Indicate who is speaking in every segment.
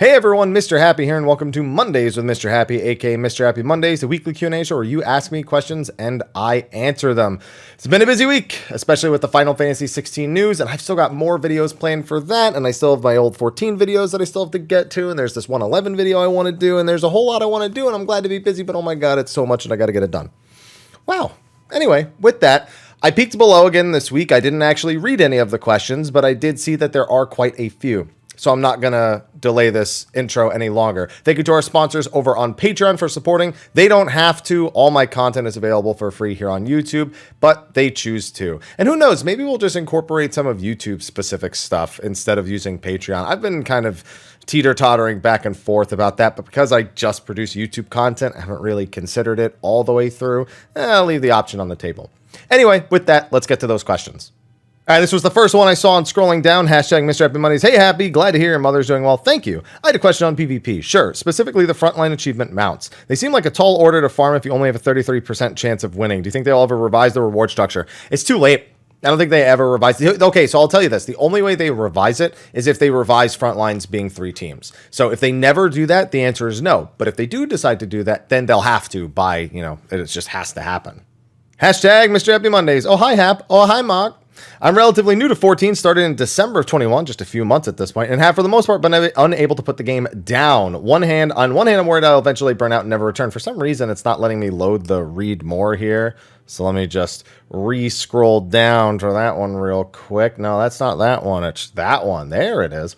Speaker 1: Hey everyone, Mr. Happy here, and welcome to Mondays with Mr. Happy, aka Mr. Happy Mondays, the weekly Q&A show where you ask me questions and I answer them. It's been a busy week, especially with the Final Fantasy 16 news, and I've still got more videos planned for that, and I still have my old 14 videos that I still have to get to, and there's this 111 video I want to do, and there's a whole lot I want to do, and I'm glad to be busy, but oh my god, it's so much and I gotta get it done. Wow. Anyway, with that, I peeked below again this week. I didn't actually read any of the questions, but I did see that there are quite a few. So I'm not going to delay this intro any longer. Thank you to our sponsors over on Patreon for supporting. They don't have to. All my content is available for free here on YouTube, but they choose to. And who knows, maybe we'll just incorporate some of YouTube specific stuff instead of using Patreon. I've been kind of teeter-tottering back and forth about that, but because I just produce YouTube content, I haven't really considered it all the way through. I'll leave the option on the table. Anyway, with that, let's get to those questions. All right, this was the first one I saw on scrolling down. Hashtag Mr. Happy Mondays. Hey, Happy. Glad to hear your mother's doing well. Thank you. I had a question on PvP. Sure. Specifically the frontline achievement mounts. They seem like a tall order to farm if you only have a 33% chance of winning. Do you think they'll ever revise the reward structure? It's too late. I don't think they ever revise it. Okay, so I'll tell you this. The only way they revise it is if they revise frontlines being 3 teams. So if they never do that, the answer is no. But if they do decide to do that, then they'll have to by, it just has to happen. Hashtag Mr. Happy Mondays. Oh, hi, Hap. Oh, hi, Mark. I'm relatively new to 14, started in December of 21, just a few months at this point, and have for the most part been unable to put the game down. On one hand, I'm worried I'll eventually burn out and never return. For some reason, it's not letting me load the read more here. So let me just re-scroll down to that one real quick. No, that's not that one. It's that one. There it is.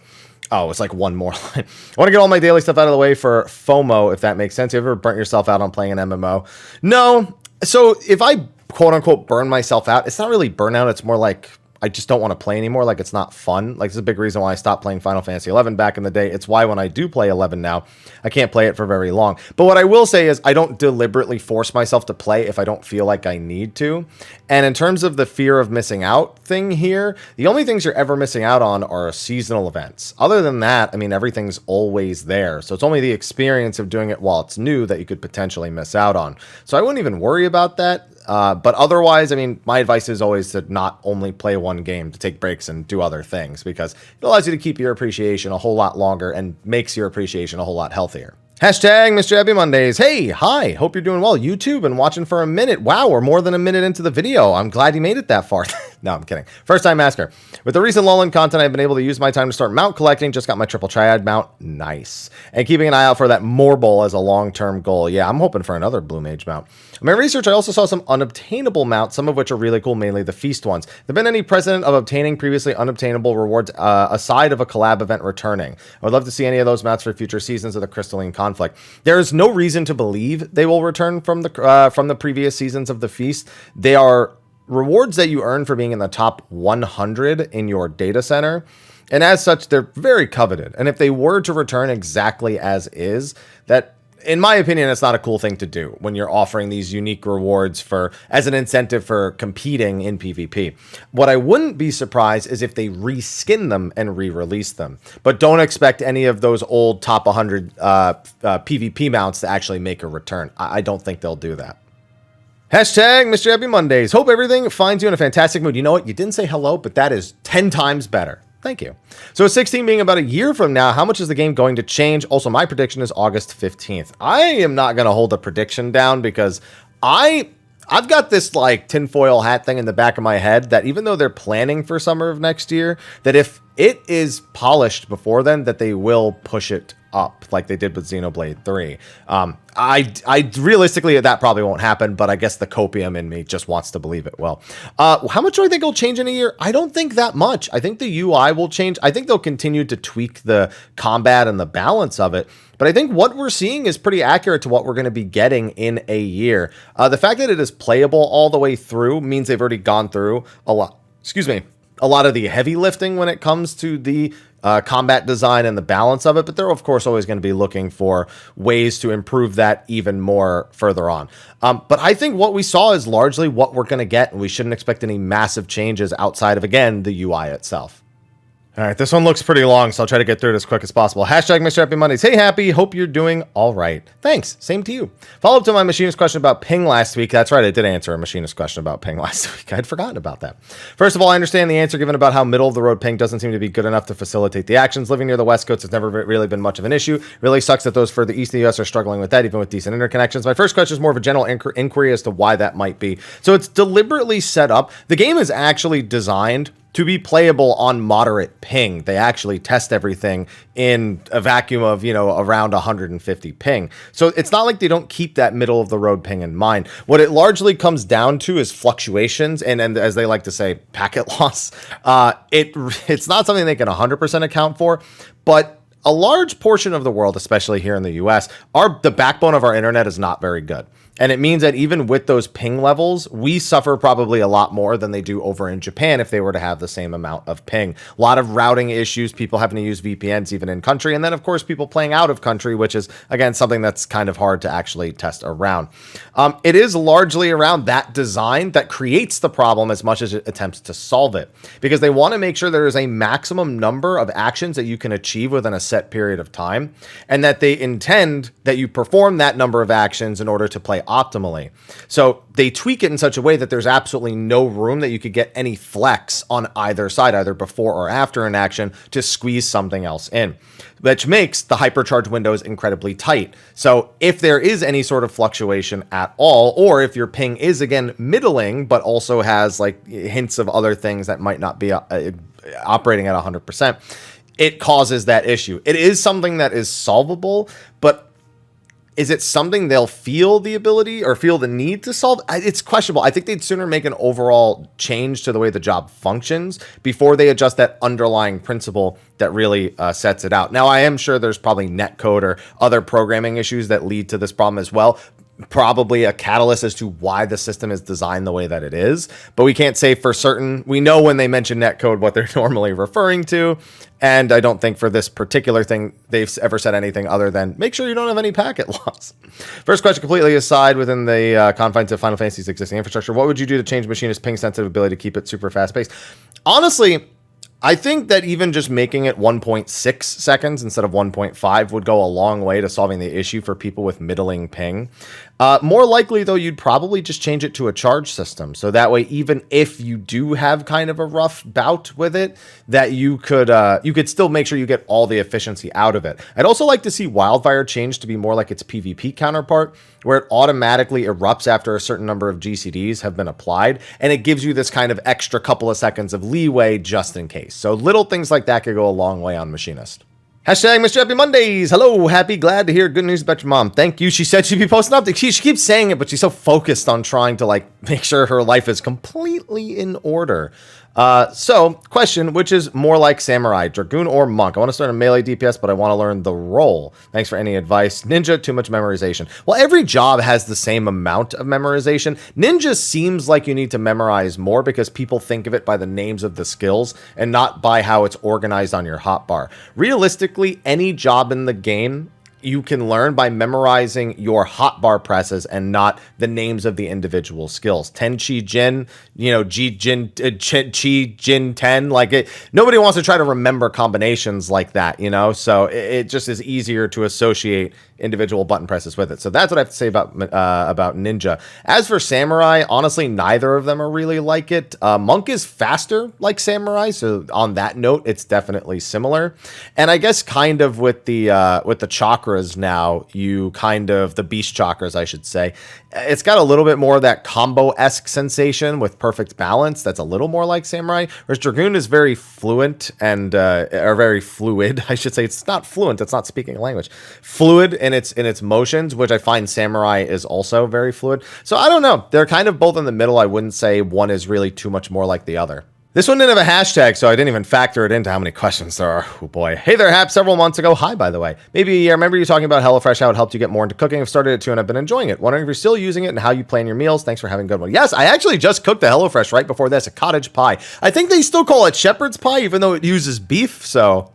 Speaker 1: Oh, it's like one more line. I want to get all my daily stuff out of the way for FOMO, if that makes sense. You ever burnt yourself out on playing an MMO? No. So if I quote unquote burn myself out, it's not really burnout. It's more like I just don't want to play anymore. Like it's not fun. Like this is a big reason why I stopped playing Final Fantasy 11 back in the day. It's why when I do play 11 now, I can't play it for very long. But what I will say is I don't deliberately force myself to play if I don't feel like I need to. And in terms of the fear of missing out thing here, the only things you're ever missing out on are seasonal events. Other than that, I mean, everything's always there. So it's only the experience of doing it while it's new that you could potentially miss out on. So I wouldn't even worry about that. But otherwise, I mean, my advice is always to not only play one game, to take breaks and do other things, because it allows you to keep your appreciation a whole lot longer and makes your appreciation a whole lot healthier. Hashtag Mr. Happy Mondays. Hey, hi. Hope you're doing well. YouTube and watching for a minute. Wow, we're more than a minute into the video. I'm glad you made it that far. No, I'm kidding. First time asker. With the recent lull in content, I've been able to use my time to start mount collecting. Just got my triple triad mount. Nice. And keeping an eye out for that Morbol as a long-term goal. Yeah, I'm hoping for another Blue Mage mount. In my research, I also saw some unobtainable mounts, some of which are really cool, mainly the feast ones. There been any precedent of obtaining previously unobtainable rewards aside of a collab event returning? I would love to see any of those mounts for future seasons of the Crystalline Conflict. There is no reason to believe they will return from the previous seasons of the feast. They are rewards that you earn for being in the top 100 in your data center. And as such, they're very coveted. And if they were to return exactly as is, that, in my opinion, it's not a cool thing to do when you're offering these unique rewards as an incentive for competing in PvP. What I wouldn't be surprised is if they reskin them and re-release them. But don't expect any of those old top 100 PvP mounts to actually make a return. I don't think they'll do that. Hashtag Mr. Happy Mondays. Hope everything finds you in a fantastic mood. You know what? You didn't say hello, but that is 10 times better. Thank you. So 16 being about a year from now, how much is the game going to change? Also, my prediction is August 15th. I am not going to hold a prediction down because I've got this like tinfoil hat thing in the back of my head that even though they're planning for summer of next year, that if it is polished before then, that they will push it up like they did with Xenoblade 3. I realistically, that probably won't happen, but I guess the copium in me just wants to believe it will. How much do I think will change in a year? I don't think that much. I think the UI will change. I think they'll continue to tweak the combat and the balance of it. But I think what we're seeing is pretty accurate to what we're going to be getting in a year. The fact that it is playable all the way through means they've already gone through a lot of the heavy lifting when it comes to the combat design and the balance of it, but they're of course always going to be looking for ways to improve that even more further on. But I think what we saw is largely what we're going to get, and we shouldn't expect any massive changes outside of, again, the UI itself. All right, this one looks pretty long, so I'll try to get through it as quick as possible. Hashtag Mr. Happy Mondays. Hey, Happy. Hope you're doing all right. Thanks. Same to you. Follow up to my machinist question about ping last week. That's right, I did answer a machinist question about ping last week. I had forgotten about that. First of all, I understand the answer given about how middle-of-the-road ping doesn't seem to be good enough to facilitate the actions. Living near the West Coast has never really been much of an issue. Really sucks that those further east of the U.S. are struggling with that, even with decent interconnections. My first question is more of a general inquiry as to why that might be. So it's deliberately set up. The game is actually designed to be playable on moderate ping. They actually test everything in a vacuum of, around 150 ping. So it's not like they don't keep that middle of the road ping in mind. What it largely comes down to is fluctuations and as they like to say, packet loss. It's not something they can 100% account for, but a large portion of the world, especially here in the US, the backbone of our internet is not very good. And it means that even with those ping levels, we suffer probably a lot more than they do over in Japan if they were to have the same amount of ping. A lot of routing issues, people having to use VPNs even in country. And then, of course, people playing out of country, which is, again, something that's kind of hard to actually test around. It is largely around that design that creates the problem as much as it attempts to solve it. Because they want to make sure there is a maximum number of actions that you can achieve within a set period of time. And that they intend that you perform that number of actions in order to play optimally. So they tweak it in such a way that there's absolutely no room that you could get any flex on either side, either before or after an action, to squeeze something else in, which makes the hypercharge windows incredibly tight. So if there is any sort of fluctuation at all, or if your ping is again middling, but also has like hints of other things that might not be operating at 100%, it causes that issue. It is something that is solvable, but is it something they'll feel the ability or feel the need to solve? It's questionable. I think they'd sooner make an overall change to the way the job functions before they adjust that underlying principle that really sets it out. Now, I am sure there's probably netcode or other programming issues that lead to this problem as well. Probably a catalyst as to why the system is designed the way that it is, but we can't say for certain. We know when they mention netcode what they're normally referring to, and I don't think for this particular thing they've ever said anything other than make sure you don't have any packet loss. First question, completely aside within the confines of Final Fantasy's existing infrastructure, what would you do to change machinist ping sensitive ability to keep it super fast paced? Honestly, I think that even just making it 1.6 seconds instead of 1.5 would go a long way to solving the issue for people with middling ping. More likely, though, you'd probably just change it to a charge system. So that way, even if you do have kind of a rough bout with it, that you could still make sure you get all the efficiency out of it. I'd also like to see Wildfire change to be more like its PvP counterpart, where it automatically erupts after a certain number of GCDs have been applied, and it gives you this kind of extra couple of seconds of leeway just in case. So little things like that could go a long way on Machinist. Hashtag Mr. Happy Mondays. Hello, Happy. Glad to hear good news about your mom. Thank you. She said she'd be posting updates. She keeps saying it, but she's so focused on trying to make sure her life is completely in order. So, question, which is more like Samurai, Dragoon, or Monk? I want to start a melee DPS, but I want to learn the role. Thanks for any advice. Ninja, too much memorization. Well, every job has the same amount of memorization. Ninja seems like you need to memorize more because people think of it by the names of the skills and not by how it's organized on your hotbar. Realistically, any job in the game you can learn by memorizing your hotbar presses and not the names of the individual skills. Tenchi Jin, Ji Jin, Chi Jin 10. Nobody wants to try to remember combinations like that, So it just is easier to associate individual button presses with it. So that's what I have to say about Ninja. As for Samurai, honestly, neither of them are really like it. Monk is faster like Samurai, so on that note, it's definitely similar. And I guess kind of with the chakras now, the beast chakras, I should say, it's got a little bit more of that combo-esque sensation with perfect balance. That's a little more like Samurai. Whereas Dragoon is very fluent or very fluid, I should say. It's not fluent. It's not speaking a language. Fluid in its motions, which I find Samurai is also very fluid. So I don't know. They're kind of both in the middle. I wouldn't say one is really too much more like the other. This one didn't have a hashtag, so I didn't even factor it into how many questions there are. Oh boy. Hey there, Hap. Several months ago. Hi, by the way. Maybe I remember you talking about HelloFresh, how it helped you get more into cooking. I've started it too, and I've been enjoying it. Wondering if you're still using it and how you plan your meals. Thanks for having a good one. Yes, I actually just cooked the HelloFresh right before this, a cottage pie. I think they still call it shepherd's pie, even though it uses beef, so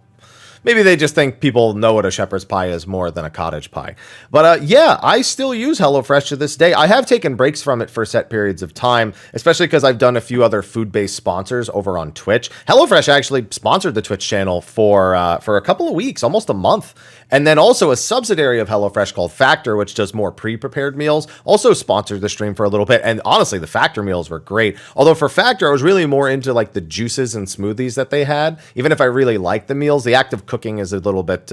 Speaker 1: maybe they just think people know what a shepherd's pie is more than a cottage pie. But yeah, I still use HelloFresh to this day. I have taken breaks from it for set periods of time, especially because I've done a few other food-based sponsors over on Twitch. HelloFresh actually sponsored the Twitch channel for a couple of weeks, almost a month. And then also a subsidiary of HelloFresh called Factor, which does more pre-prepared meals, also sponsored the stream for a little bit. And honestly, the Factor meals were great. Although for Factor, I was really more into like the juices and smoothies that they had. Even if I really like the meals, the act of cooking is a little bit,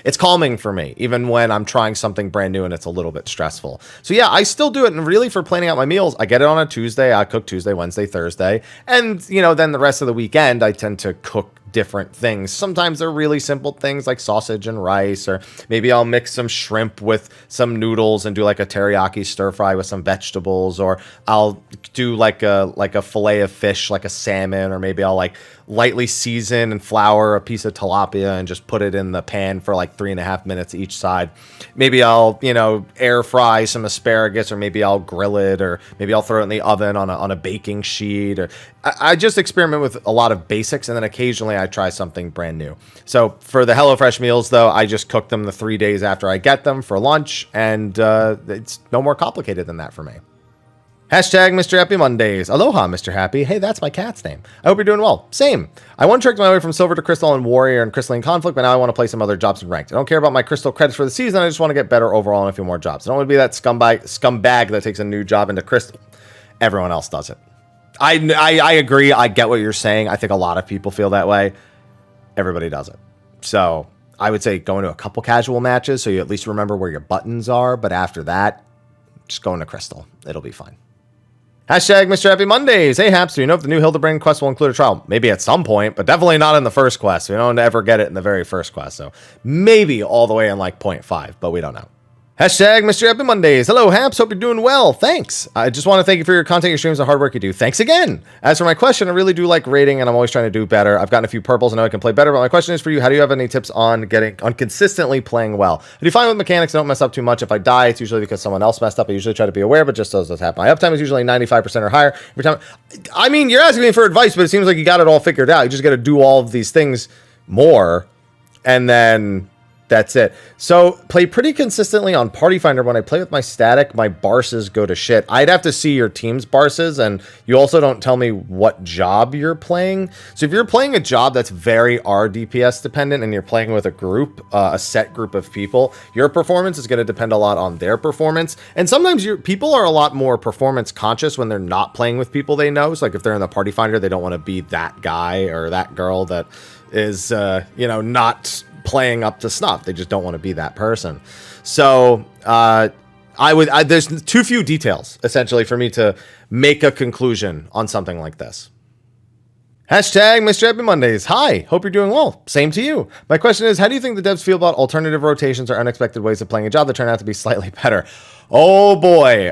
Speaker 1: it's calming for me, even when I'm trying something brand new and it's a little bit stressful. So yeah, I still do it. And really for planning out my meals, I get it on a Tuesday. I cook Tuesday, Wednesday, Thursday. And, you know, then the rest of the weekend, I tend to cook different things. Sometimes they're really simple things like sausage and rice, or maybe I'll mix some shrimp with some noodles and do like a teriyaki stir fry with some vegetables, or I'll do like a fillet of fish, like a salmon, or maybe I'll like lightly season and flour a piece of tilapia and just put it in the pan for like 3.5 minutes each side. Maybe I'll, you know, air fry some asparagus, or maybe I'll grill it, or maybe I'll throw it in the oven on a baking sheet. Or I just experiment with a lot of basics, and then occasionally I try something brand new. So for the HelloFresh meals, though, I just cook them the 3 days after I get them for lunch, and it's no more complicated than that for me. Hashtag Mr. Happy Mondays. Aloha, Mr. Happy. Hey, that's my cat's name. I hope you're doing well. Same. I one-tricked my way from Silver to Crystal and Warrior and Crystalline Conflict, but now I want to play some other jobs in Ranked. I don't care about my Crystal credits for the season. I just want to get better overall and a few more jobs. I don't want to be that scumbag that takes a new job into Crystal. Everyone else does it. I agree. I get what you're saying. I think a lot of people feel that way. Everybody does it. So I would say go into a couple casual matches so you at least remember where your buttons are. But after that, just go into Crystal. It'll be fine. Hashtag Mr. Happy Mondays. Hey, Haps, do you know if the new Hildebrand quest will include a trial? Maybe at some point, but definitely not in the first quest. We don't ever get it in the very first quest. So maybe all the way in like 0.5, but we don't know. Hashtag Mr. Happy Mondays. Hello, Haps. Hope you're doing well. Thanks. I just want to thank you for your content, your streams, and hard work you do. Thanks again. As for my question, I really do like rating, and I'm always trying to do better. I've gotten a few purples, and I know I can play better, but my question is for you. How do you have any tips on consistently playing well? I do fine with mechanics. I don't mess up too much. If I die, it's usually because someone else messed up. I usually try to be aware, but just those happen. My uptime is usually 95% or higher every time. I mean, you're asking me for advice, but it seems like you got it all figured out. You just got to do all of these things more, and then that's it. So play pretty consistently on Party Finder. When I play with my static, my barses go to shit. I'd have to see your team's barses, and you also don't tell me what job you're playing. So if you're playing a job that's very RDPS dependent and you're playing with a group, a set group of people, your performance is going to depend a lot on their performance. And sometimes people are a lot more performance conscious when they're not playing with people they know. So like if they're in the Party Finder, they don't want to be that guy or that girl that is, not playing up to snuff. They just don't want to be that person. So there's too few details essentially for me to make a conclusion on something like this. Hashtag Mr. Happy Mondays. Hi, hope you're doing well. Same to you. My question is, how do you think the devs feel about alternative rotations or unexpected ways of playing a job that turn out to be slightly better? Oh boy.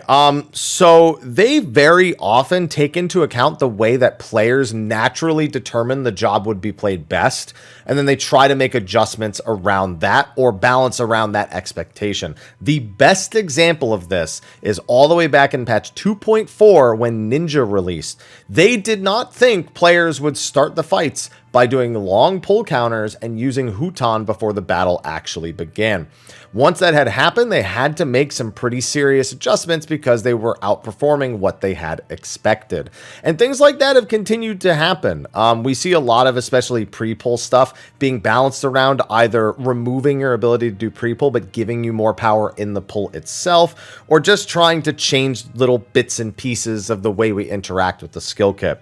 Speaker 1: So they very often take into account the way that players naturally determine the job would be played best, and then they try to make adjustments around that or balance around that expectation. The best example of this is all the way back in patch 2.4 when Ninja released. They did not think players would start the fights by doing long pull counters and using Huton before the battle actually began. Once that had happened, they had to make some pretty serious adjustments because they were outperforming what they had expected. And things like that have continued to happen. We see a lot of especially pre-pull stuff being balanced around either removing your ability to do pre-pull but giving you more power in the pull itself, or just trying to change little bits and pieces of the way we interact with the skill kit.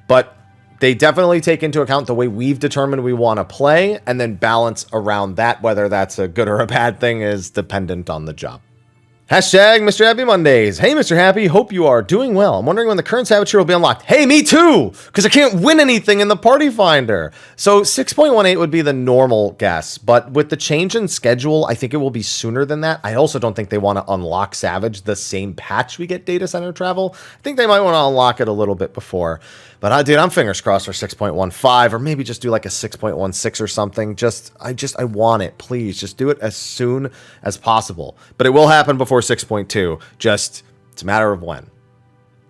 Speaker 1: But they definitely take into account the way we've determined we want to play, and then balance around that. Whether that's a good or a bad thing is dependent on the job. Hashtag Mr. Happy Mondays. Hey, Mr. Happy, hope you are doing well. I'm wondering when the current Saboteur will be unlocked. Hey, me too, because I can't win anything in the Party Finder. So 6.18 would be the normal guess, but with the change in schedule, I think it will be sooner than that. I also don't think they want to unlock Savage the same patch we get Data Center Travel. I think they might want to unlock it a little bit before. But dude, I'm fingers crossed for 6.15, or maybe just do like a 6.16 or something. I want it. Please, just do it as soon as possible. But it will happen before 6.2. Just, it's a matter of when.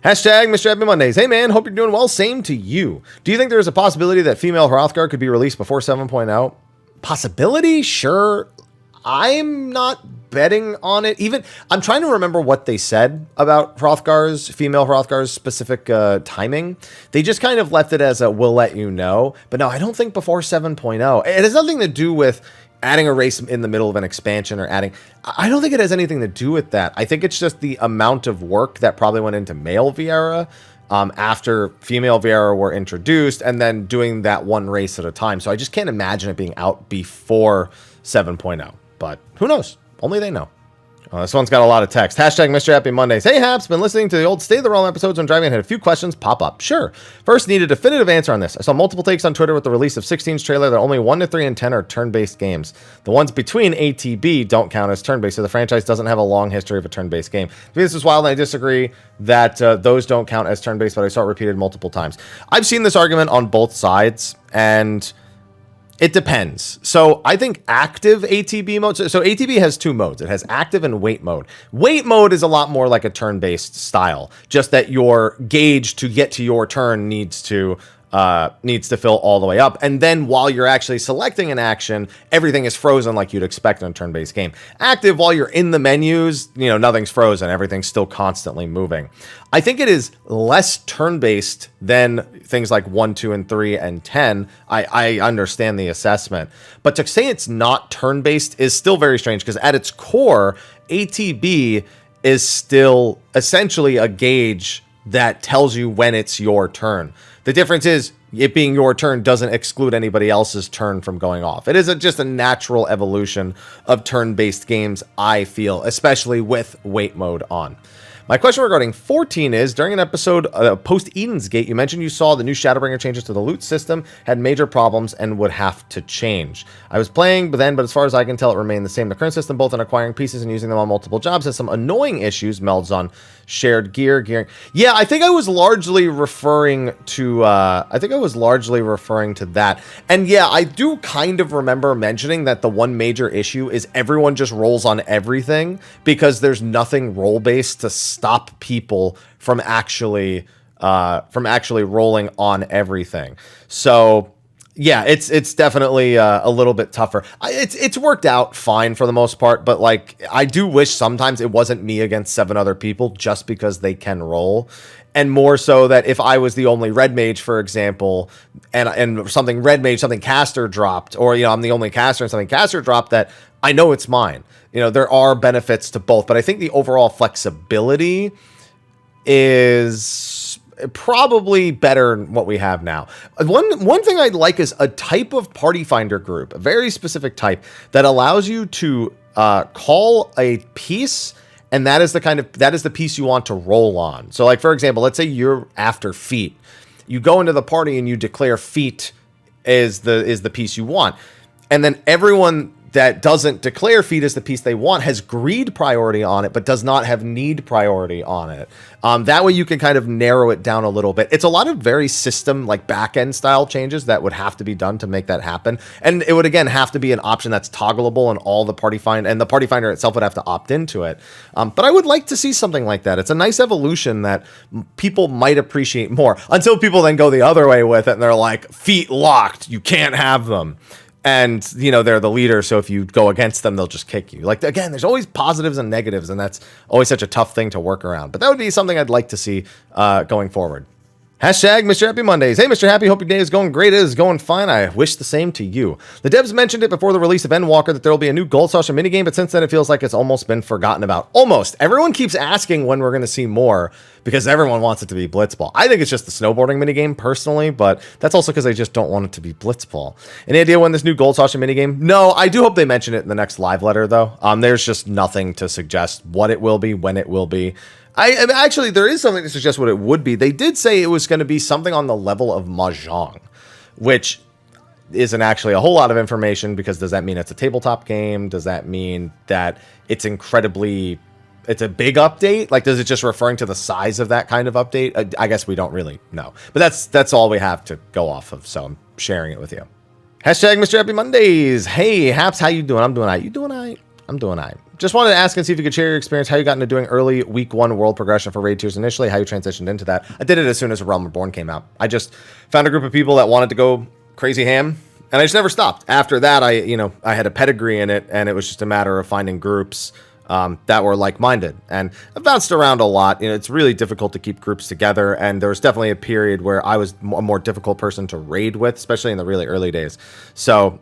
Speaker 1: Hashtag Mr. Happy Mondays. Hey man, hope you're doing well. Same to you. Do you think there is a possibility that female Hrothgar could be released before 7.0? possibility, sure. I'm not betting on it. Even I'm trying to remember what they said about female Hrothgar's specific timing. They just kind of left it as a we'll let you know. But no, I don't think before 7.0. It has nothing to do with adding a race in the middle of an expansion or adding. I don't think it has anything to do with that. I think it's just the amount of work that probably went into male Viera after female Viera were introduced, and then doing that one race at a time. So I just can't imagine it being out before 7.0. But who knows? Only they know. This one's got a lot of text. Hashtag Mr. Happy Mondays. Hey, Haps, been listening to the old State of the Realm episodes when driving and had a few questions pop up. Sure. First, need a definitive answer on this. I saw multiple takes on Twitter with the release of 16's trailer that only 1 to 3 and 10 are turn-based games. The ones between ATB don't count as turn-based, so the franchise doesn't have a long history of a turn-based game. To me, this is wild, and I disagree that those don't count as turn-based, but I saw it repeated multiple times. I've seen this argument on both sides, and it depends. So I think active ATB mode. So ATB has 2 modes. It has active and wait mode. Wait mode is a lot more like a turn-based style. Just that your gauge to get to your turn needs to fill all the way up. And then while you're actually selecting an action, everything is frozen like you'd expect in a turn-based game. Active, while you're in the menus, nothing's frozen. Everything's still constantly moving. I think it is less turn-based than things like 1, 2, and 3, and 10. I understand the assessment. But to say it's not turn-based is still very strange, because at its core, ATB is still essentially a gauge that tells you when it's your turn. The difference is it being your turn doesn't exclude anybody else's turn from going off. It is just a natural evolution of turn-based games, I feel, especially with wait mode on. My question regarding 14 is, during an episode post Eden's Gate, you mentioned you saw the new Shadowbringer changes to the loot system had major problems and would have to change. I was playing but as far as I can tell, it remained the same. The current system, both in acquiring pieces and using them on multiple jobs, has some annoying issues. Melds on shared gearing. Yeah, I think I was largely referring to that. And yeah, I do kind of remember mentioning that the one major issue is everyone just rolls on everything because there's nothing role-based to stop people from actually rolling on everything. So yeah, it's definitely a little bit tougher. It's worked out fine for the most part, but like I do wish sometimes it wasn't me against 7 other people just because they can roll, and more so that if I was the only red mage, for example, and something red mage, something caster dropped, or I'm the only caster and something caster dropped, that I know it's mine. There are benefits to both, but I think the overall flexibility is probably better than what we have now. One thing I'd like is a type of party finder group, a very specific type that allows you to call a piece, and that is the piece you want to roll on. So like, for example, let's say you're after feet. You go into the party and you declare feet is the piece you want. And then everyone that doesn't declare feet as the piece they want has greed priority on it, but does not have need priority on it. That way you can kind of narrow it down a little bit. It's a lot of very system, like back-end style changes that would have to be done to make that happen. And it would, again, have to be an option that's toggleable, and all the party finder, and the party finder itself would have to opt into it. But I would like to see something like that. It's a nice evolution that people might appreciate more, until people then go the other way with it and they're like, feet locked, you can't have them. And, they're the leader, so if you go against them, they'll just kick you. Like, again, there's always positives and negatives, and that's always such a tough thing to work around. But that would be something I'd like to see going forward. Hashtag Mr. Happy Mondays. Hey, Mr. Happy, hope your day is going great. It is going fine. I wish the same to you. The devs mentioned it before the release of Endwalker that there will be a new Gold Saucer minigame, but since then it feels like it's almost been forgotten about. Almost. Everyone keeps asking when we're going to see more because everyone wants it to be Blitzball. I think it's just the snowboarding minigame personally, but that's also because I just don't want it to be Blitzball. Any idea when this new Gold Saucer minigame? No, I do hope they mention it in the next live letter, though. There's just nothing to suggest what it will be, when it will be. Actually, there is something to suggest what it would be. They did say it was going to be something on the level of Mahjong, which isn't actually a whole lot of information, because does that mean it's a tabletop game? Does that mean that it's a big update? Like, does it just referring to the size of that kind of update? I guess we don't really know. But that's all we have to go off of, so I'm sharing it with you. Hashtag Mr. Happy Mondays. Hey, Haps, how you doing? I'm doing all right. You doing all right? I'm doing all right. Just wanted to ask and see if you could share your experience, how you got into doing early week 1 world progression for raid tiers initially, how you transitioned into that. I did it as soon as Realm Reborn came out. I just found a group of people that wanted to go crazy ham, And I just never stopped. After that, I had a pedigree in it, and it was just a matter of finding groups that were like-minded. And I've bounced around a lot. It's really difficult to keep groups together, and there was definitely a period where I was a more difficult person to raid with, especially in the really early days. So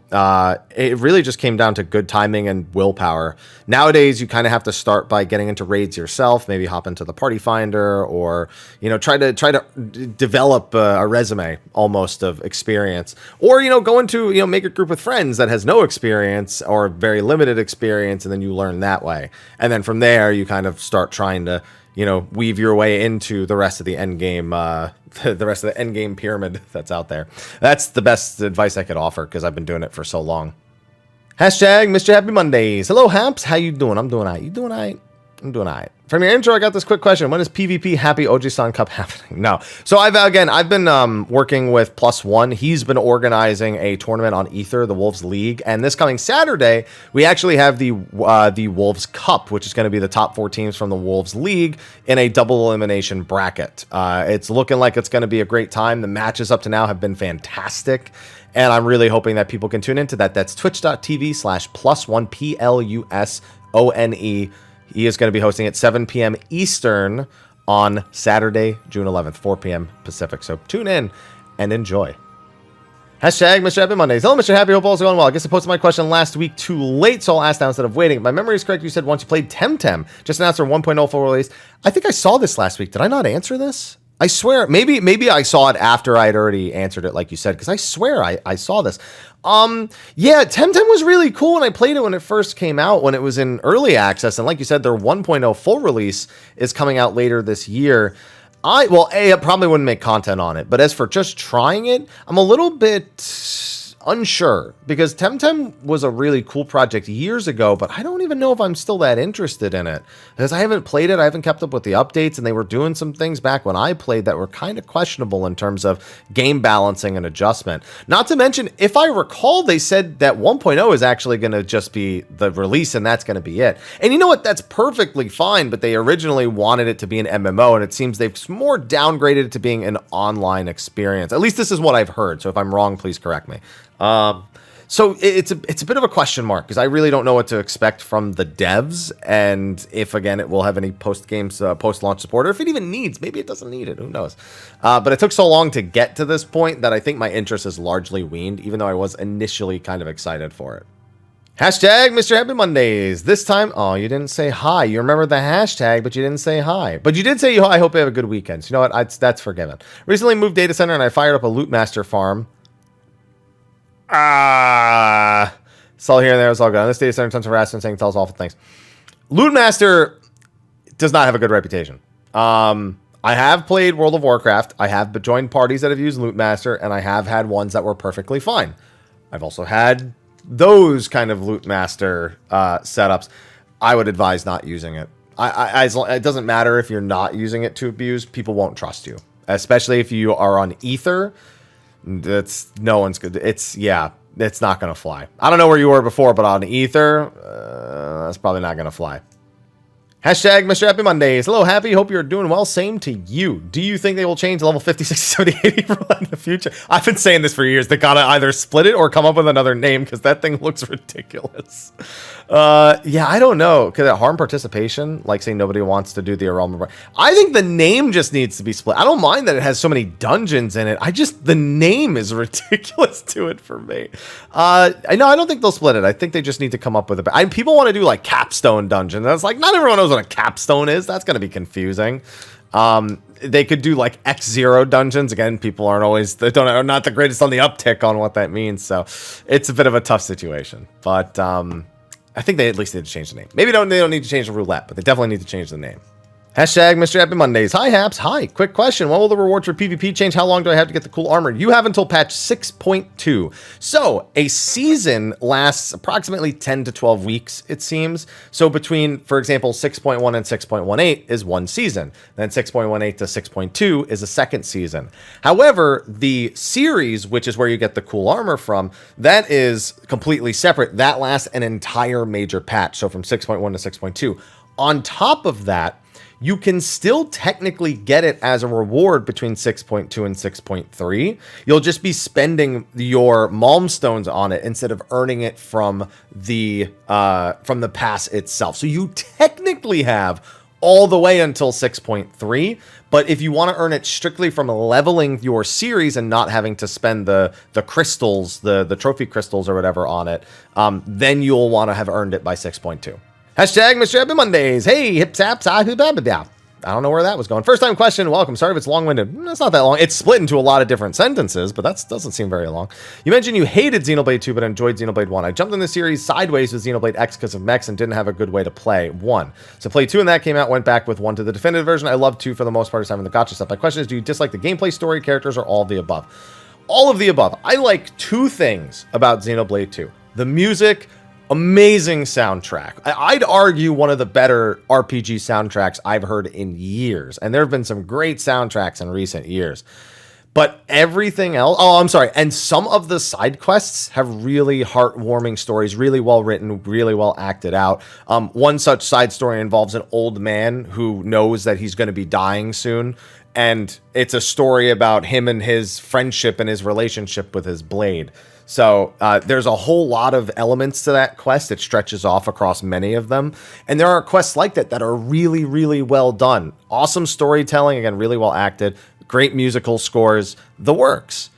Speaker 1: it really just came down to good timing and willpower. Nowadays, you kind of have to start by getting into raids yourself, maybe hop into the party finder, or try to develop a resume almost of experience, or go into make a group with friends that has no experience or very limited experience, and then you learn that way. And then from there, you kind of start trying to, weave your way into the rest of the end game, the rest of the end game pyramid that's out there. That's the best advice I could offer because I've been doing it for so long. Hashtag Mr. Happy Mondays. Hello, Haps. How you doing? I'm doing all right. You doing all right? I'm doing all right. From your intro, I got this quick question. When is PvP Happy Oji-san Cup happening? No. So I've been working with Plus One. He's been organizing a tournament on Ether, the Wolves League. And this coming Saturday, we actually have the Wolves Cup, which is going to be the top 4 teams from the Wolves League in a double elimination bracket. It's looking like it's going to be a great time. The matches up to now have been fantastic. And I'm really hoping that people can tune into that. That's twitch.tv/+1 PLUSONE. He is going to be hosting at 7 p.m. Eastern on Saturday, June 11th, 4 p.m. Pacific. So tune in and enjoy. Hashtag Mr. Happy Mondays. Hello, Mr. Happy. Hope all's going well. I guess I posted my question last week too late, so I'll ask now instead of waiting. If my memory is correct, you said once you played Temtem, just announced their 1.0 full release. I think I saw this last week. Did I not answer this? I swear, maybe I saw it after I had already answered it, like you said, because I swear I saw this. Yeah, Temtem was really cool, and I played it when it first came out, when it was in early access, and like you said, their 1.0 full release is coming out later this year. I probably wouldn't make content on it, but as for just trying it, I'm a little bit unsure, because Temtem was a really cool project years ago, but I don't even know if I'm still that interested in it, because I haven't played it, I haven't kept up with the updates, and they were doing some things back when I played that were kind of questionable in terms of game balancing and adjustment. Not to mention, if I recall, they said that 1.0 is actually going to just be the release, and that's going to be it. And you know what? That's perfectly fine, but they originally wanted it to be an MMO, and it seems they've more downgraded it to being an online experience. At least this is what I've heard, so if I'm wrong, please correct me. So it's a bit of a question mark, because I really don't know what to expect from the devs, and if again it will have any post-launch support, or if it even needs. Maybe it doesn't need it. Who knows? But it took so long to get to this point that I think my interest is largely weaned, even though I was initially kind of excited for it. Hashtag Mr. Happy Mondays. This time, oh, you didn't say hi. You remember the hashtag, but you didn't say hi. But you did say, I hope you have a good weekend. So you know what? That's forgiven. Recently moved data center, and I fired up a Loot Master farm. It's all here and there. It's all good. On this data center, tons of harassment, saying tells awful things. Loot Master does not have a good reputation. I have played World of Warcraft. I have joined parties that have used Loot Master, and I have had ones that were perfectly fine. I've also had those kind of Loot Master setups. I would advise not using it. It doesn't matter if you're not using it to abuse. People won't trust you, especially if you are on Ether. No one's good. It's not going to fly. I don't know where you were before, but on Ether, that's probably not going to fly. Hashtag Mr. Happy Mondays. Hello, Happy. Hope you're doing well. Same to you. Do you think they will change level 50, 60, 70, 80 in the future? I've been saying this for years. They gotta either split it or come up with another name, because that thing looks ridiculous. Yeah, I don't know. Could it harm participation? Like, say nobody wants to do the Aroma. I think the name just needs to be split. I don't mind that it has so many dungeons in it. The name is ridiculous to it for me. I don't think they'll split it. I think they just need to come up with people want to do like capstone dungeons. That's like, not everyone knows what a capstone is. That's going to be confusing. They could do like X0 dungeons. Again, people are not the greatest on the uptick on what that means. So it's a bit of a tough situation, but, I think they at least need to change the name. Maybe they don't need to change the roulette, but they definitely need to change the name. Hashtag Mr. Happy Mondays. Hi, Haps. Hi. Quick question. When will the rewards for PvP change? How long do I have to get the cool armor? You have until patch 6.2. So a season lasts approximately 10 to 12 weeks, it seems. So between, for example, 6.1 and 6.18 is one season. Then 6.18 to 6.2 is a second season. However, the series, which is where you get the cool armor from, that is completely separate. That lasts an entire major patch. So from 6.1 to 6.2. On top of that, you can still technically get it as a reward between 6.2 and 6.3. You'll just be spending your Malmstones on it instead of earning it from the pass itself. So you technically have all the way until 6.3, but if you want to earn it strictly from leveling your series and not having to spend the crystals, the trophy crystals or whatever on it, then you'll want to have earned it by 6.2. Hashtag Mr. Happy Mondays. Hey, hip taps, I don't know where that was going. First time question. Welcome. Sorry if it's long-winded. It's not that long. It's split into a lot of different sentences, but that doesn't seem very long. You mentioned you hated Xenoblade 2, but enjoyed Xenoblade 1. I jumped in the series sideways with Xenoblade X because of mechs and didn't have a good way to play 1. So play 2 and that came out, went back with 1 to the definitive version. I love 2 for the most part, aside from the gotcha stuff. My question is, do you dislike the gameplay, story, characters, or all of the above? All of the above. I like 2 things about Xenoblade 2. The music, amazing soundtrack. I'd argue one of the better RPG soundtracks I've heard in years. And there have been some great soundtracks in recent years. But everything else... Oh, I'm sorry. And some of the side quests have really heartwarming stories, really well written, really well acted out. One such side story involves an old man who knows that he's going to be dying soon. And it's a story about him and his friendship and his relationship with his blade. So there's a whole lot of elements to that quest. It stretches off across many of them. And there are quests like that are really, really well done. Awesome storytelling, again, really well acted. Great musical scores, the works.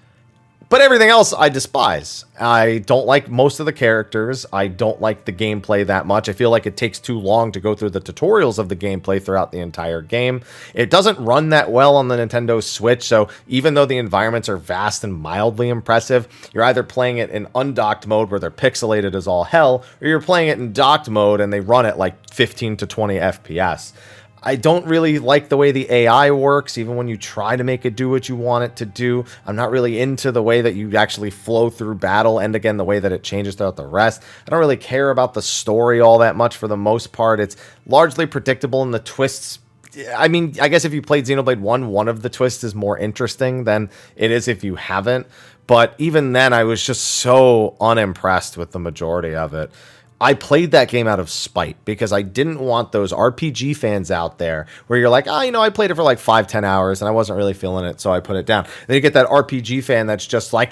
Speaker 1: But everything else I despise. I don't like most of the characters. I don't like the gameplay that much. I feel like it takes too long to go through the tutorials of the gameplay throughout the entire game. It doesn't run that well on the Nintendo Switch, so even though the environments are vast and mildly impressive, you're either playing it in undocked mode where they're pixelated as all hell, or you're playing it in docked mode and they run at like 15 to 20 FPS. I don't really like the way the AI works, even when you try to make it do what you want it to do. I'm not really into the way that you actually flow through battle, and again, the way that it changes throughout the rest. I don't really care about the story all that much for the most part. It's largely predictable, and the twists... I mean, I guess if you played Xenoblade 1, one of the twists is more interesting than it is if you haven't. But even then, I was just so unimpressed with the majority of it. I played that game out of spite because I didn't want those RPG fans out there where you're like, I played it for like 5-10 hours and I wasn't really feeling it, so I put it down. Then you get that RPG fan that's just like,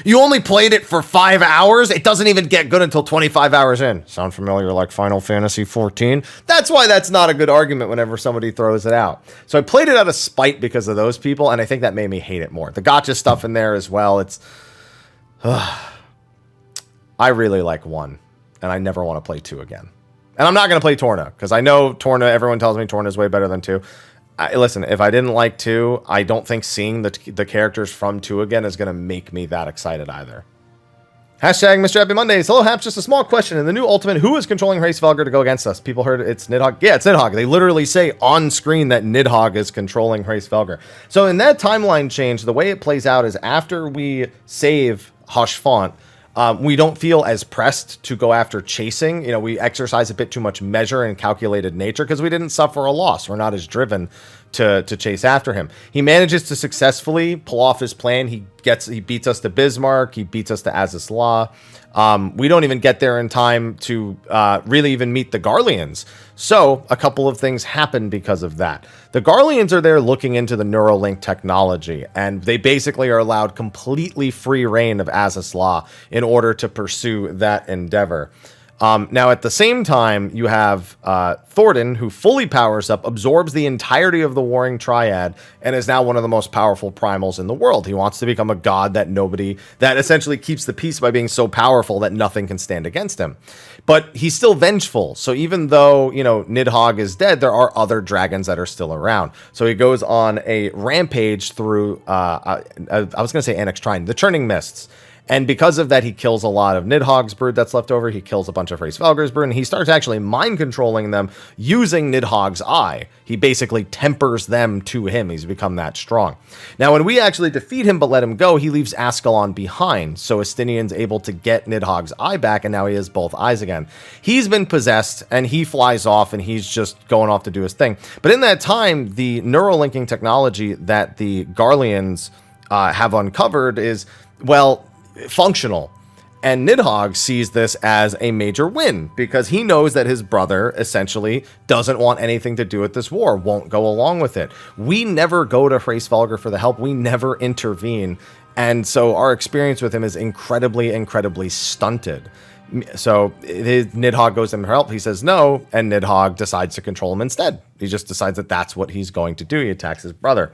Speaker 1: you only played it for 5 hours? It doesn't even get good until 25 hours in. Sound familiar like Final Fantasy 14? That's why that's not a good argument whenever somebody throws it out. So I played it out of spite because of those people, and I think that made me hate it more. The gotcha stuff in there as well, it's... I really like 1. And I never want to play 2 again. And I'm not going to play Torna, because I know Torna, everyone tells me Torna is way better than 2. Listen, if I didn't like 2, I don't think seeing the characters from 2 again is going to make me that excited either. Hashtag Mr. Happy Mondays. Hello, Haps. Just a small question. In the new Ultimate, who is controlling Hraesvelgr to go against us? People heard it's Nidhogg. Yeah, it's Nidhogg. They literally say on screen that Nidhogg is controlling Hraesvelgr. So in that timeline change, the way it plays out is after we save Hashfont, we don't feel as pressed to go after chasing. We exercise a bit too much measure and calculated nature because we didn't suffer a loss. We're not as driven to chase after him. He manages to successfully pull off his plan. He beats us to Bismarck. He beats us to Azys Lla. We don't even get there in time to really even meet the Garleans. So a couple of things happen because of that. The Garleans are there looking into the Neuralink technology, and they basically are allowed completely free reign of Azys Lla in order to pursue that endeavor. Now, at the same time, you have Thornton, who fully powers up, absorbs the entirety of the Warring Triad, and is now one of the most powerful primals in the world. He wants to become a god that essentially keeps the peace by being so powerful that nothing can stand against him. But he's still vengeful, so even though, Nidhogg is dead, there are other dragons that are still around. So he goes on a rampage through, I was going to say Annex Trine, the Churning Mists. And because of that, he kills a lot of Nidhogg's brood that's left over. He kills a bunch of Hraesvelgr's brood, and he starts actually mind controlling them using Nidhogg's eye. He basically tempers them to him. He's become that strong. Now, when we actually defeat him but let him go, he leaves Ascalon behind. So Estinian's able to get Nidhogg's eye back, and now he has both eyes again. He's been possessed, and he flies off, and he's just going off to do his thing. But in that time, the neurolinking technology that the Garleans have uncovered is, functional. And Nidhogg sees this as a major win because he knows that his brother essentially doesn't want anything to do with this war, won't go along with it. We never go to Hraesvelgr for the help. We never intervene. And so our experience with him is incredibly, incredibly stunted. So Nidhogg goes to him for help. He says no, and Nidhogg decides to control him instead. He just decides that that's what he's going to do. He attacks his brother.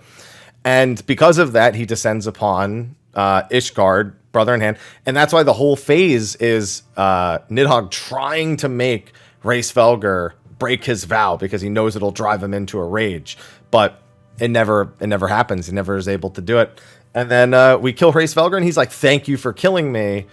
Speaker 1: And because of that, he descends upon Ishgard, brother in hand, and that's why the whole phase is Nidhogg trying to make Hraesvelgr break his vow because he knows it'll drive him into a rage, but it never happens. He never is able to do it. And then we kill Hraesvelgr, and he's like, "Thank you for killing me.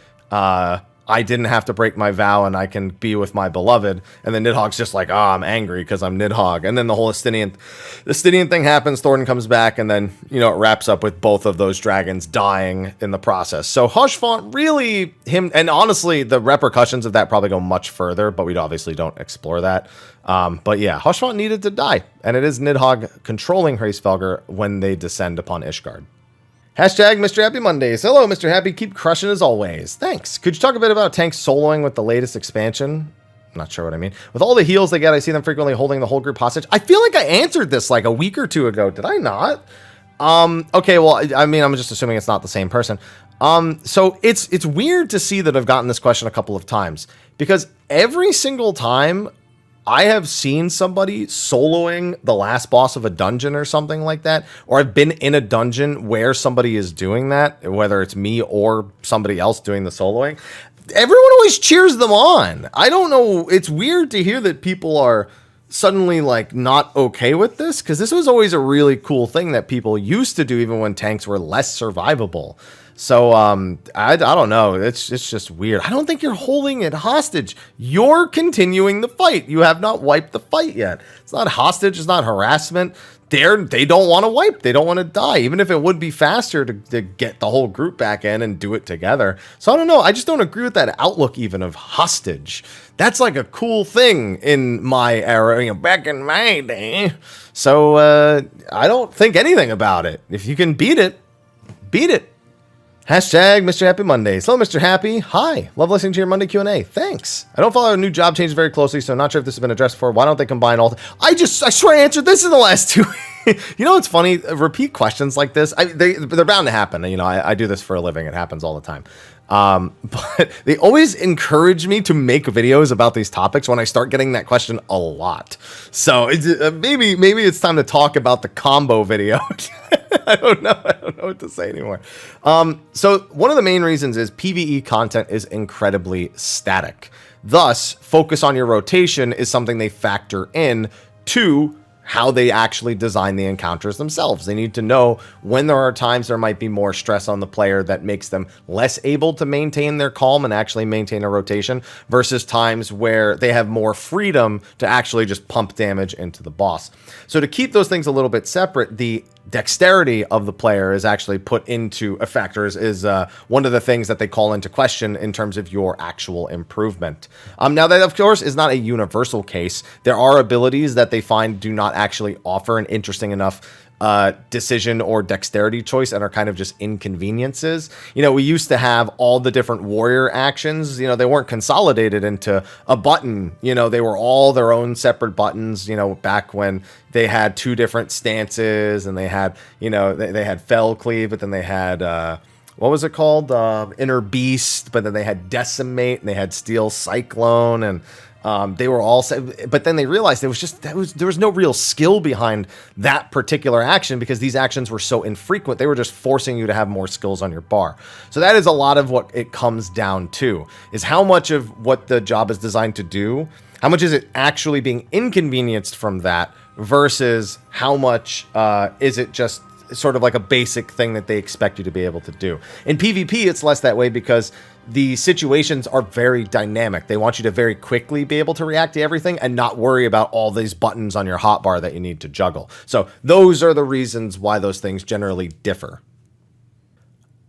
Speaker 1: I didn't have to break my vow, and I can be with my beloved." And then Nidhogg's just like, "Oh, I'm angry because I'm Nidhogg." And then the whole Estinian thing happens. Thorin comes back, and then, you know, it wraps up with both of those dragons dying in the process. So Hushfont really, and honestly, the repercussions of that probably go much further, but we obviously don't explore that. But yeah, Hushfont needed to die, and it is Nidhogg controlling Hraesvelgr when they descend upon Ishgard. Hashtag Mr. Happy Mondays. Hello, Mr. Happy. Keep crushing as always. Thanks. Could you talk a bit about tanks soloing with the latest expansion? I'm not sure what I mean. With all the heals they get, I see them frequently holding the whole group hostage. I feel like I answered this like a week or two ago. Did I not? Okay, well, I mean, I'm just assuming it's not the same person. So it's weird to see that I've gotten this question a couple of times, because every single time I have seen somebody soloing the last boss of a dungeon or something like that, or I've been in a dungeon where somebody is doing that, whether it's me or somebody else doing the soloing, everyone always cheers them on. I don't know. It's weird to hear that people are suddenly like not okay with this, because this was always a really cool thing that people used to do even when tanks were less survivable. So I don't know. It's just weird. I don't think you're holding it hostage. You're continuing the fight. You have not wiped the fight yet. It's not hostage. It's not harassment. They don't want to wipe. They don't want to die, even if it would be faster to get the whole group back in and do it together. So I don't know. I just don't agree with that outlook even of hostage. That's like a cool thing in my era, you know, back in my day. So I don't think anything about it. If you can beat it, beat it. Hashtag Mr. Happy Mondays. Hello, Mr. Happy. Hi. Love listening to your Monday Q&A. Thanks. I don't follow new job changes very closely, so I'm not sure if this has been addressed before. Why don't they combine all? I swear I answered this in the last 2 You know what's funny? Repeat questions like this, they're bound to happen. You know, I do this for a living. It happens all the time. But they always encourage me to make videos about these topics when I start getting that question a lot. So maybe it's time to talk about the combo video. I don't know what to say anymore. So one of the main reasons is PvE content is incredibly static. Thus, focus on your rotation is something they factor in to how they actually design the encounters themselves. They need to know when there are times there might be more stress on the player that makes them less able to maintain their calm and actually maintain a rotation, versus times where they have more freedom to actually just pump damage into the boss. So to keep those things a little bit separate, the dexterity of the player is actually put into a factor, is one of the things that they call into question in terms of your actual improvement. Now that, of course, is not a universal case. There are abilities that they find do not actually offer an interesting enough decision or dexterity choice and are kind of just inconveniences. You know, we used to have all the different warrior actions. You know, they weren't consolidated into a button. You know, they were all their own separate buttons, you know, back when they had two different stances, and they had, you know, they had Fell Cleave, but then they had what was it called? Inner Beast, but then they had Decimate, and they had Steel Cyclone, and they were all set, but then they realized there was no real skill behind that particular action, because these actions were so infrequent. They were just forcing you to have more skills on your bar. So that is a lot of what it comes down to, is how much of what the job is designed to do, how much is it actually being inconvenienced from that, versus how much is it just sort of like a basic thing that they expect you to be able to do. In PvP, it's less that way, because the situations are very dynamic. They want you to very quickly be able to react to everything and not worry about all these buttons on your hotbar that you need to juggle. So those are the reasons why those things generally differ.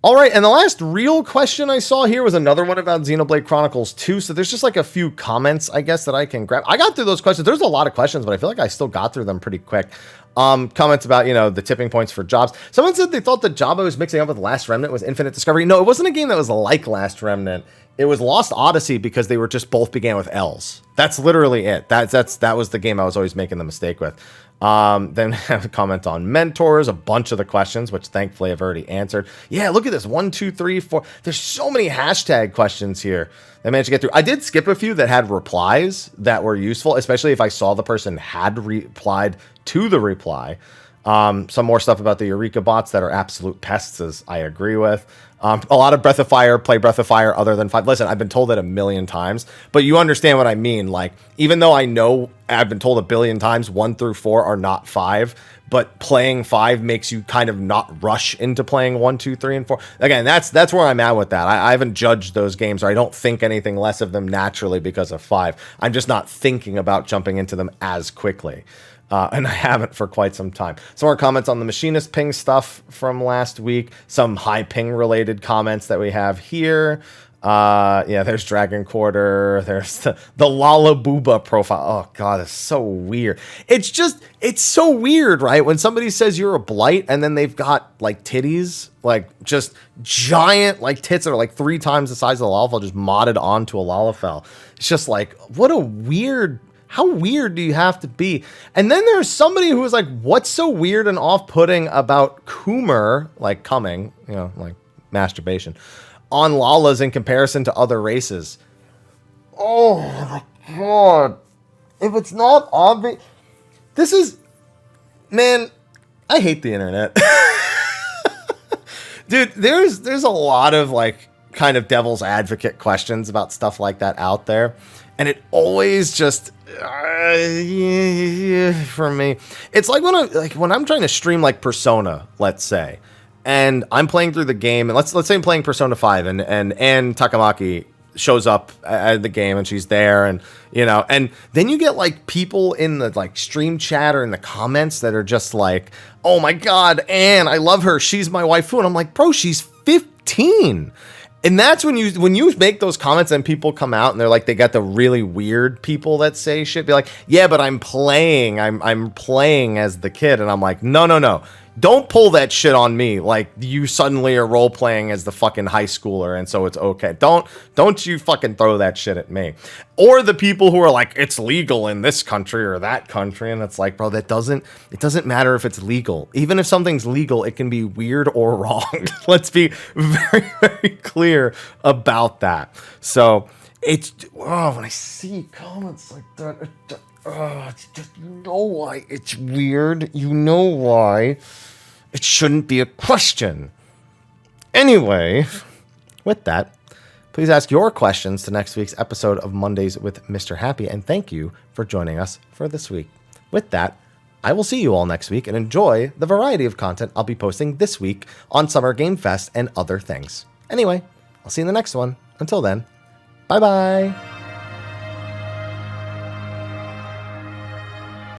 Speaker 1: All right, and the last real question I saw here was another one about Xenoblade Chronicles 2. So there's just like a few comments, I guess, that I can grab. I got through those questions. There's a lot of questions, but I feel like I still got through them pretty quick. Comments about, you know, the tipping points for jobs. Someone said they thought that job I was mixing up with Last Remnant was Infinite Discovery. No, it wasn't a game that was like Last Remnant. It was Lost Odyssey because they were just both began with L's. That's literally it. That was the game I was always making the mistake with. Then have a comment on mentors, a bunch of the questions, which thankfully I've already answered. Yeah, look at this. 1, 2, 3, 4. There's so many hashtag questions here I managed to get through. I did skip a few that had replies that were useful, especially if I saw the person had replied to the reply. Some more stuff about the Eureka bots that are absolute pests, as I agree with. A lot of Breath of Fire, play Breath of Fire other than 5. Listen, I've been told it a million times, but you understand what I mean. Like, even though I know I've been told a billion times 1 through 4 are not 5, but playing 5 makes you kind of not rush into playing 1, 2, 3, and 4. Again, that's where I'm at with that. I haven't judged those games, or I don't think anything less of them naturally because of 5. I'm just not thinking about jumping into them as quickly. And I haven't for quite some time. Some more comments on the machinist ping stuff from last week. Some high ping related comments that we have here. Yeah, there's Dragon Quarter. There's the Lalabooba profile. Oh, God, it's so weird. It's so weird, right? When somebody says you're a blight and then they've got, like, titties, like, just giant, like, tits that are, like, 3 times the size of the Lalafell just modded onto a Lalafell. It's just like, what a weird... How weird do you have to be? And then there's somebody who was like, what's so weird and off-putting about Coomer, like coming, you know, like masturbation, on Lalas in comparison to other races? Oh my God. If it's not obvious, this is, man, I hate the internet. Dude, there's a lot of like kind of devil's advocate questions about stuff like that out there. And it always just, for me, it's like when I'm trying to stream like Persona, let's say, and I'm playing through the game, and let's say I'm playing Persona 5, and Anne Takamaki shows up at the game, and she's there, and you know, and then you get like people in the like stream chat or in the comments that are just like, oh my God, Anne, I love her, she's my waifu, and I'm like, bro, she's 15. And that's when you make those comments and people come out and they're like, they got the really weird people that say shit, be like, yeah, but I'm playing as the kid. And I'm like, no. Don't pull that shit on me. Like you suddenly are role playing as the fucking high schooler. And so it's okay. Don't you fucking throw that shit at me. Or the people who are like, it's legal in this country or that country. And it's like, bro, it doesn't matter if it's legal. Even if something's legal, it can be weird or wrong. Let's be very, very clear about that. So when I see comments like that, it's just, you know why it's weird. You know why it shouldn't be a question. Anyway, with that, please ask your questions to next week's episode of Mondays with Mr. Happy, and thank you for joining us for this week. With that, I will see you all next week and enjoy the variety of content I'll be posting this week on Summer Game Fest and other things. Anyway, I'll see you in the next one. Until then, bye-bye.